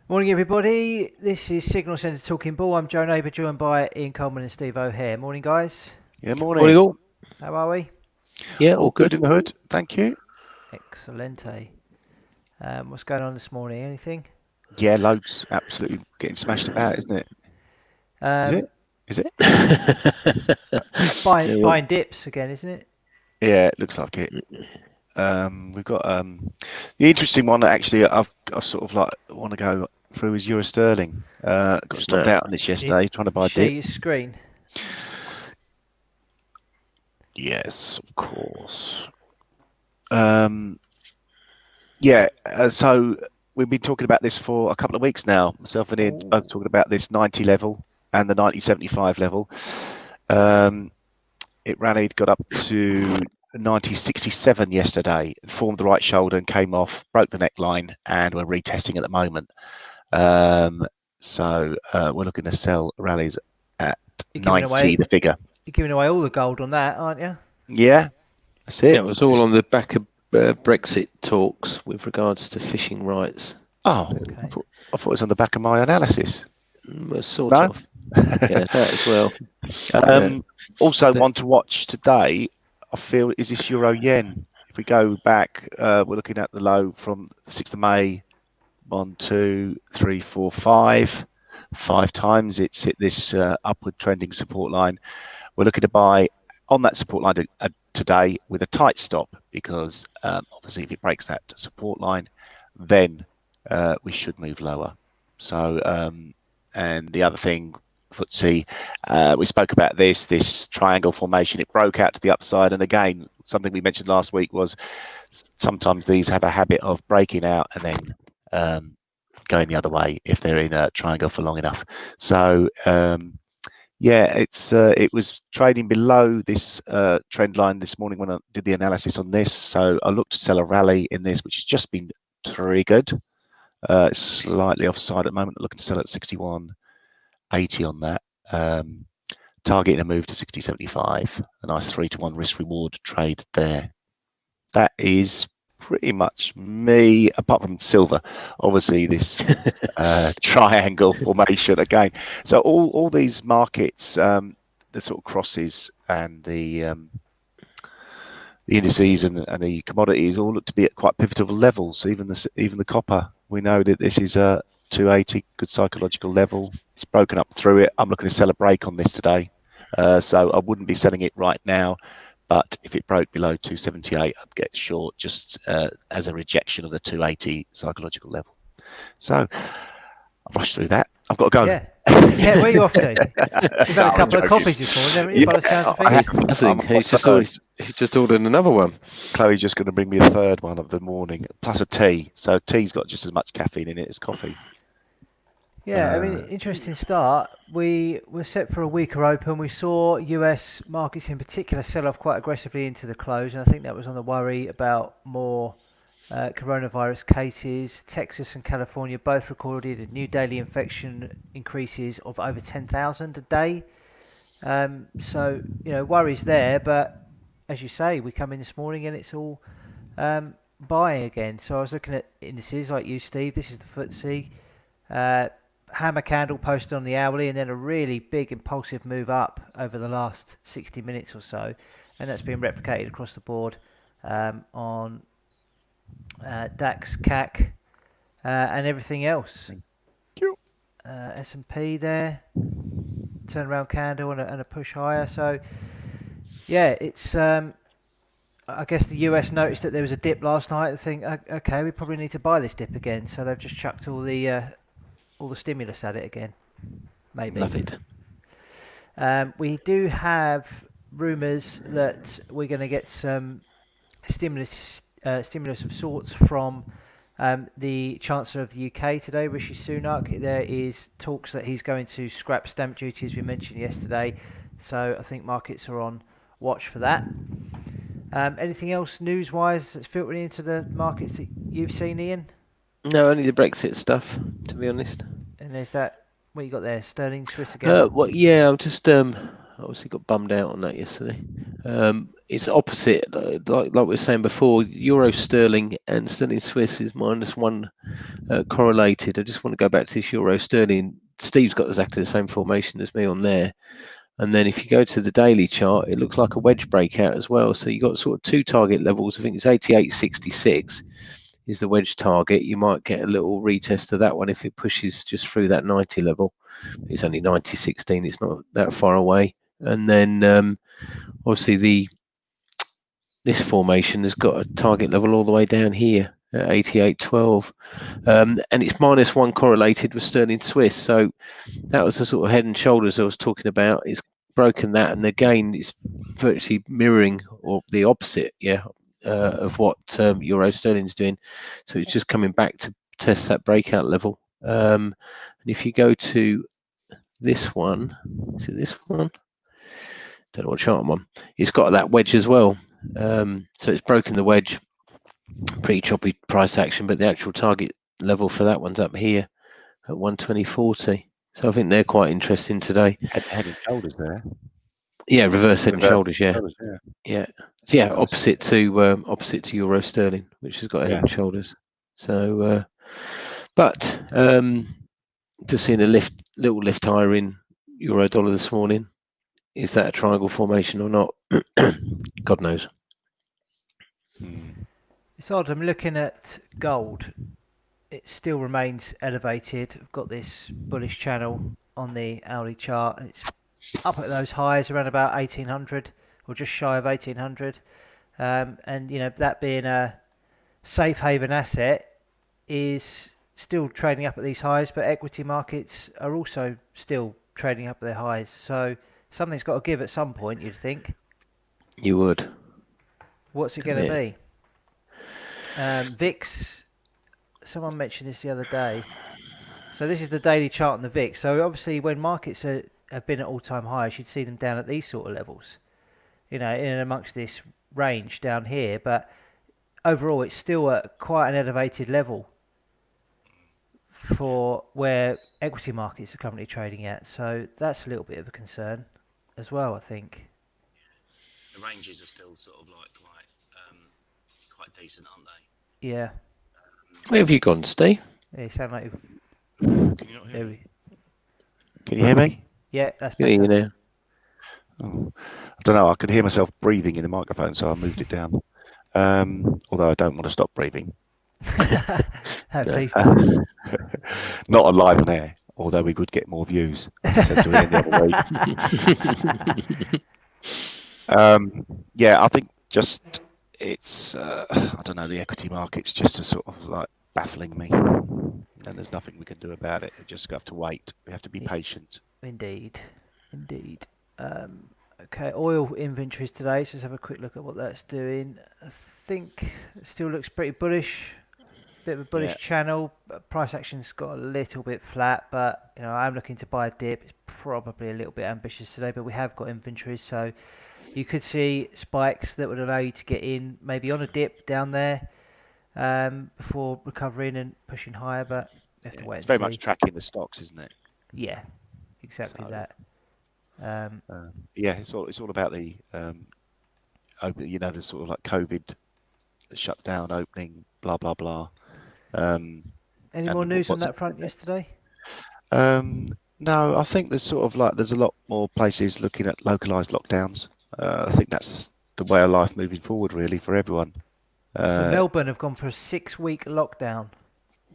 Morning, everybody. This is Signal Centre Talking Ball. I'm Joe Neighbour, joined by Ian Coleman and Steve O'Hare. Morning, guys. Yeah, Morning morning. all. How are we? Yeah, All all good good. in the hood. Thank you. Excelente. What's going on this morning? Anything? Yeah, loads. Absolutely getting smashed about, isn't it? Is Um, it? Is it? buying Yeah, well, buying dips again, isn't it? Yeah, it looks like it. We've got the interesting one that actually I sort of like want to go through is Euro Sterling. Got stopped snap. out on this If yesterday, trying to buy a share dip. your screen. Yes, of course. Um, yeah, so we've been talking about this for a couple of weeks now. Myself and Ian both talking about this 90 level and the 90.75 level. It rallied, got up to 90.67 yesterday, formed the right shoulder and came off, broke the neckline, and we're retesting at the moment. So we're looking to sell rallies at You're giving 90, away the figure. you're giving away all the gold on that, aren't you? Yeah, that's Yeah, it. it was all on the back of Brexit talks with regards to fishing rights. Oh, Okay. I thought it was on the back of my analysis. Well, sort No? of. Yeah, that as well. Also, The- one to watch today, I feel, is this Euro Yen. If we go back, we're looking at the low from the 6th of May. 1, 2, 3, 4, 5. 5 times it's hit this upward trending support line. We're looking to buy on that support line today with a tight stop because obviously if it breaks that support line, then we should move lower. So, and the other thing, FTSE, we spoke about this triangle formation. It broke out to the upside, and again, something we mentioned last week was sometimes these have a habit of breaking out and then going the other way if they're in a triangle for long enough. So yeah, it was trading below this trend line this morning when I did the analysis on this. So I looked to sell a rally in this, which has just been triggered. It's slightly offside at the moment. Looking to sell at 61.80 on that. Targeting a move to 60.75. A nice 3-to-1 risk reward trade there. That is pretty much me, apart from silver. Obviously, this triangle formation again. So all these markets, the sort of crosses and the indices and the commodities all look to be at quite pivotal levels. Even the copper, we know that this is a 280 good psychological level. It's broken up through it. I'm looking to sell a break on this today, so I wouldn't be selling it right now. But if it broke below 278, I'd get short just as a rejection of the 280 psychological level. So I've rushed through that. I've got to go. Yeah. Yeah, where are you off to? You've had a couple of coffees this morning, haven't you, by the sounds of things? I think he's just ordered another one. Chloe's just going to bring me a third one of the morning, plus a tea. So tea's got just as much caffeine in it as coffee. Yeah, I mean, interesting start. We were set for a weaker open. We saw US markets in particular sell off quite aggressively into the close, and I think that was on the worry about more coronavirus cases. Texas and California both recorded new daily infection increases of over 10,000 a day. So, worries there, but as you say, we come in this morning and it's all buying again. So I was looking at indices like you, Steve. This is the FTSE. Hammer candle posted on the hourly and then a really big impulsive move up over the last 60 minutes or so, and that's been replicated across the board on DAX, CAC and everything else. S&P there, turnaround candle and a push higher. So yeah, it's I guess the US noticed that there was a dip last night and think, okay, we probably need to buy this dip again, so they've just chucked all the stimulus at it again. Maybe. Love it. We do have rumours that we're going to get some stimulus of sorts from the Chancellor of the UK today, Rishi Sunak. There is talks that he's going to scrap stamp duty, as we mentioned yesterday. So I think markets are on watch for that. Anything else news-wise that's filtering into the markets that you've seen, Ian? No, only the Brexit stuff, to be honest. And there's that. What you got there? Sterling, Swiss again. Well, yeah, I'm just obviously got bummed out on that yesterday. It's opposite, like we were saying before. Euro sterling and sterling Swiss is -1 correlated. I just want to go back to this euro sterling. Steve's got exactly the same formation as me on there. And then if you go to the daily chart, it looks like a wedge breakout as well. So you got sort of two target levels. I think it's 88.66 is the wedge target. You might get a little retest of that one if it pushes just through that 90 level. It's only 90.16. It's not that far away. And then obviously this formation has got a target level all the way down here at 88.12. And it's -1 correlated with sterling Swiss. So that was the sort of head and shoulders I was talking about. It's broken that, and again, it's virtually mirroring or the opposite, of what euro sterling's doing. So it's just coming back to test that breakout level. And if you go to this one, is it this one? Don't know what chart I'm on. It's got that wedge as well. So it's broken the wedge. Pretty choppy price action, but the actual target level for that one's up here at 120.40. So I think they're quite interesting today. Head and shoulders there. Yeah, reverse head and shoulders. Yeah. Yeah. Yeah, opposite to euro sterling, which has got a head and shoulders. So, but just seeing a little lift higher in euro dollar this morning. Is that a triangle formation or not? God knows. It's odd. I'm looking at gold. It still remains elevated. I've got this bullish channel on the hourly chart, and it's up at those highs around about 1800 or just shy of 1800. And that being a safe haven asset is still trading up at these highs, but equity markets are also still trading up at their highs. So something's got to give at some point, you'd think. You would. What's it going to be? VIX, someone mentioned this the other day. So this is the daily chart on the VIX. So obviously when markets have been at all-time highs, you'd see them down at these sort of levels, in and amongst this range down here. But overall, it's still at quite an elevated level for where equity markets are currently trading at. So that's a little bit of a concern as well, I think. The ranges are still sort of like quite decent, aren't they? Yeah. Where have you gone, Steve? Yeah, you sound like you've... Can you not hear me? Can you hear me? Yeah, that's Yeah, better. you know. Oh, I don't know. I could hear myself breathing in the microphone, so I moved it down. Although I don't want to stop breathing. No, please don't. Not on live on air, although we would get more views. As I said to Ian the other week. Yeah, I think just it's I don't know, the equity market's just a sort of like baffling me, and there's nothing we can do about it. We just have to wait. We have to be patient. Indeed. Okay, oil inventories today, so let's have a quick look at what that's doing. I think it still looks pretty bullish. Bit of a bullish channel. Price action's got a little bit flat, but I'm looking to buy a dip. It's probably a little bit ambitious today, but we have got inventories, so you could see spikes that would allow you to get in maybe on a dip down there before recovering and pushing higher, but we have to wait and see. It's very much tracking the stocks, isn't it? Yeah, exactly that. Yeah, it's all about the the sort of like COVID shutdown, opening, blah blah blah. Any more news on that front yesterday? No, I think there's there's a lot more places looking at localized lockdowns. I think that's the way of life moving forward, really, for everyone. So Melbourne have gone for a 6-week lockdown.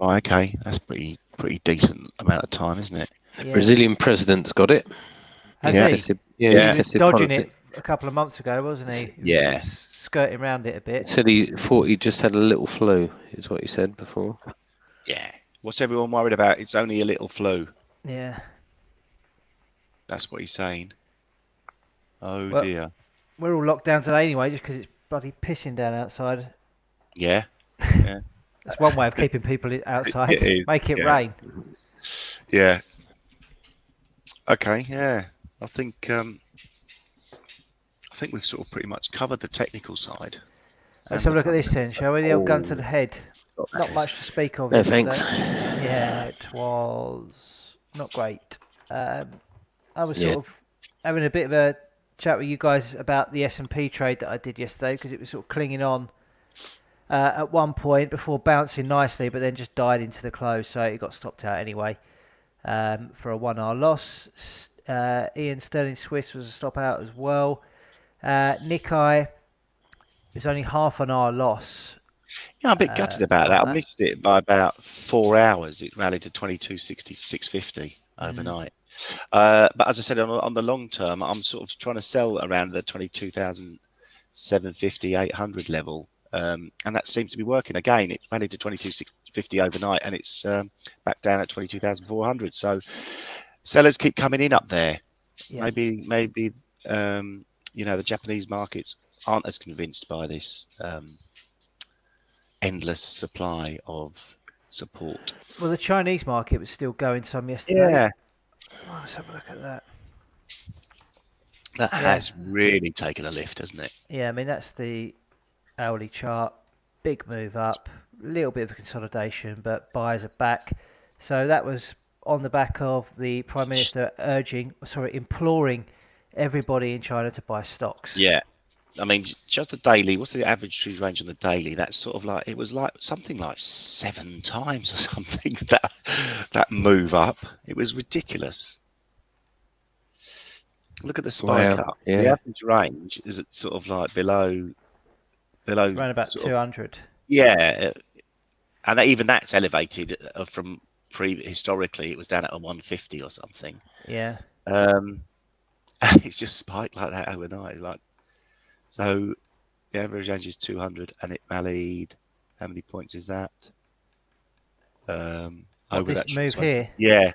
Right, okay, that's pretty decent amount of time, isn't it? The Brazilian president's got it. Has he? He was dodging it a couple of months ago, wasn't he? He was sort of skirting around it a bit. Said he thought he just had a little flu, is what he said before. Yeah. What's everyone worried about? It's only a little flu. Yeah. That's what he's saying. Oh, well, dear. We're all locked down today anyway, just because it's bloody pissing down outside. Yeah. That's one way of keeping people outside. Make it rain. Yeah. Okay. Yeah. I think we've sort of pretty much covered the technical side. Let's have a look at this then, shall we? The old gun to the head. Not much to speak of. No, thanks. Yeah, it was not great. I was sort of having a bit of a chat with you guys about the S&P trade that I did yesterday because it was sort of clinging on at one point before bouncing nicely, but then just died into the close, so it got stopped out anyway for a 1R loss. Ian Sterling Swiss was a stop out as well. Nikkei, it was only half an hour loss. Yeah, I'm a bit gutted about that. I missed it by about 4 hours. It rallied to 22.60, 650 overnight. But as I said, on the long term, I'm sort of trying to sell around the 22,750, 800 level. And that seems to be working. Again, it rallied to 22,650 overnight, and it's back down at 22,400. So sellers keep coming in up there. Yeah. Maybe the Japanese markets aren't as convinced by this endless supply of support. Well, the Chinese market was still going some yesterday. Yeah. Oh, let's have a look at that. That has really taken a lift, hasn't it? Yeah, I mean, that's the hourly chart. Big move up, a little bit of a consolidation, but buyers are back. So that was on the back of the Prime Minister imploring everybody in China to buy stocks. Yeah. I mean, just the daily, what's the average trade range on the daily? That's sort of like, it was like something like 7 times or something, that move up. It was ridiculous. Look at the spike up. Yeah. The average range is at sort of like below around about 200. Yeah. And even that's elevated from historically, it was down at a 150 or something. Yeah. And it's just spiked like that overnight. So the average range is 200, and it rallied. How many points is that? Over this move here. Yeah.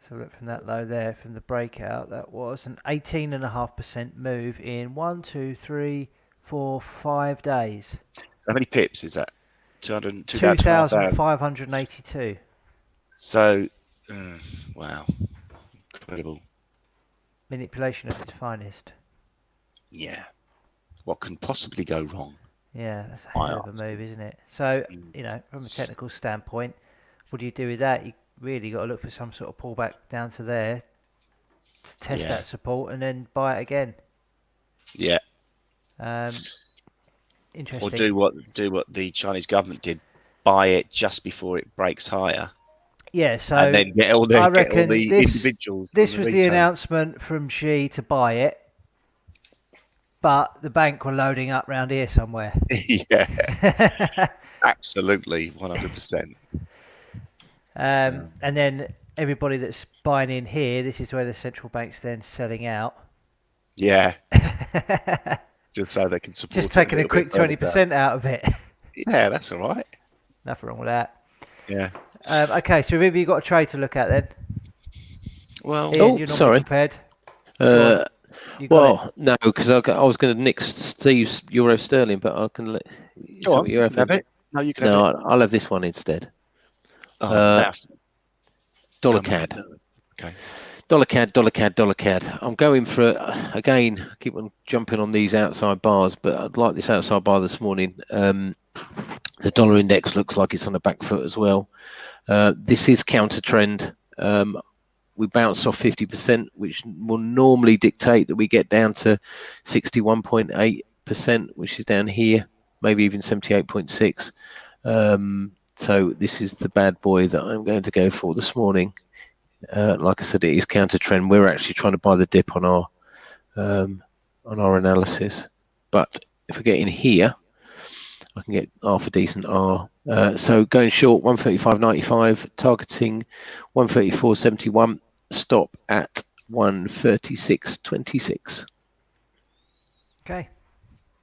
So look from that low there, from the breakout, that was an 18.5% move in 1, 2, 3, 4, 5 days. How many pips is that? 2,582. So, wow, incredible. Manipulation at its finest. Yeah. What can possibly go wrong? Yeah, that's a hell of a move, isn't it? So, from a technical standpoint, what do you do with that? You really got to look for some sort of pullback down to there to test that support and then buy it again. Yeah. Interesting. Or do what the Chinese government did, buy it just before it breaks higher. Yeah, so and then get all the individuals. This was the announcement from Xi to buy it, but the bank were loading up round here somewhere. Yeah, absolutely, 100%. And then everybody that's buying in here, this is where the central bank's then selling out. Yeah. Just so they can support. Just taking a quick 20% out of it. Yeah, that's all right. Nothing wrong with that. Yeah. Okay, so have you got a trade to look at then? Well, Ian, you're not prepared. No, because I was going to nick Steve's Euro Sterling, but I can let. Go on, you have it. No, you can. No, I'll have this one instead. Dollar CAD. Okay. Dollar CAD. I'm going for, again, I keep on jumping on these outside bars, but I'd like this outside bar this morning. The dollar index looks like it's on the back foot as well. This is counter trend. We bounced off 50%, which will normally dictate that we get down to 61.8%, which is down here, maybe even 78.6. So this is the bad boy that I'm going to go for this morning. Like I said, it is counter trend. We're actually trying to buy the dip on our analysis, but if I get in here, I can get half a decent R. So going short 135.95, targeting 134.71, stop at 136.26. Okay,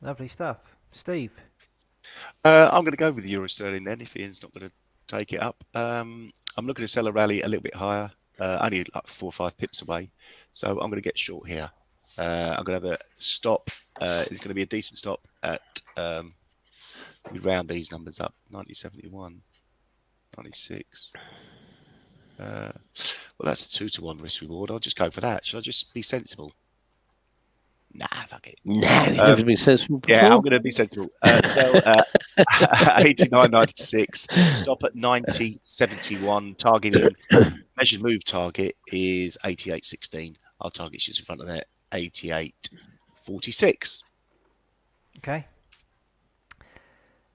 lovely stuff. Steve? I'm going to go with the Euro Sterling then, if Ian's not going to take it up. I'm looking to sell a rally a little bit higher, only like 4 or 5 pips away. So I'm going to get short here. I'm going to have a stop. It's going to be a decent stop at, we round these numbers up, 90.71, 96. Well, that's a 2-to-1 risk reward. I'll just go for that. Should I just be sensible? Nah, fuck it. No, you've never been sensible before. Yeah, I'm going to be sensible. So 89.96, stop at 90.71, targeting, measured move target is 88.16. Our target's just in front of there, 88.46. Okay.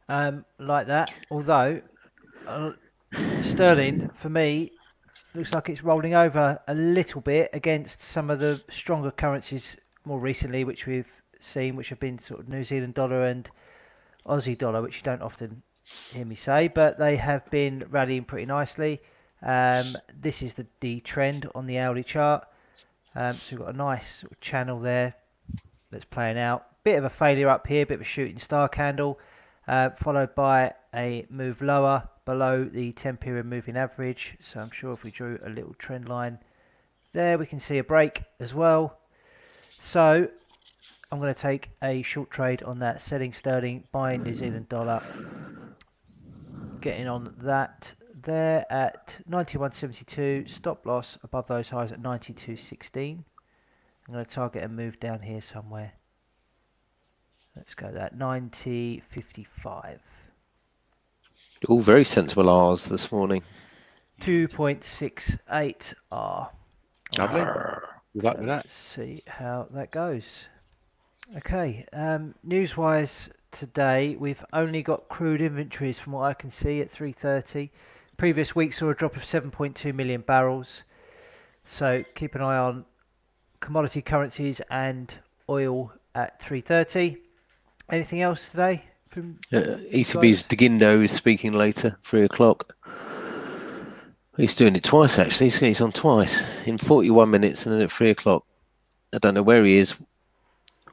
Like that. Although sterling, for me, looks like it's rolling over a little bit against some of the stronger currencies more recently, which we've seen, which have been sort of New Zealand dollar and Aussie dollar, which you don't often hear me say, but they have been rallying pretty nicely. This is the trend on the hourly chart. So we've got a nice sort of channel there that's playing out. Bit of a failure up here, bit of a shooting star candle, followed by a move lower below the 10 period moving average. So I'm sure if we drew a little trend line there, we can see a break as well. So I'm going to take a short trade on that, selling sterling, buying New Zealand dollar, getting on that there at 91.72, stop loss above those highs at 92.16. I'm going to target a move down here somewhere. Let's go that 90.55. All very sensible R's this morning. 2.68 R. Lovely. Arr. Good luck with that. Let's see how that goes. Okay, news-wise today, we've only got crude inventories from what I can see at 3:30. Previous week saw a drop of 7.2 million barrels. So keep an eye on commodity currencies and oil at 3:30. Anything else today? From ECB's Degindo is speaking later, 3 o'clock. He's doing it twice actually. He's on twice in 41 minutes and then at 3 o'clock. I don't know where he is,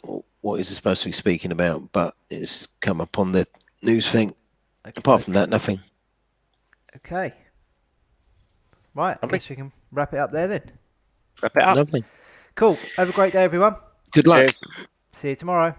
or what he's supposed to be speaking about, but it's come up on the news thing. Okay. Apart from that, nothing. Okay. Right, I guess we can wrap it up there then. Wrap it up. Lovely. Cool. Have a great day, everyone. Good luck. Cheers. See you tomorrow.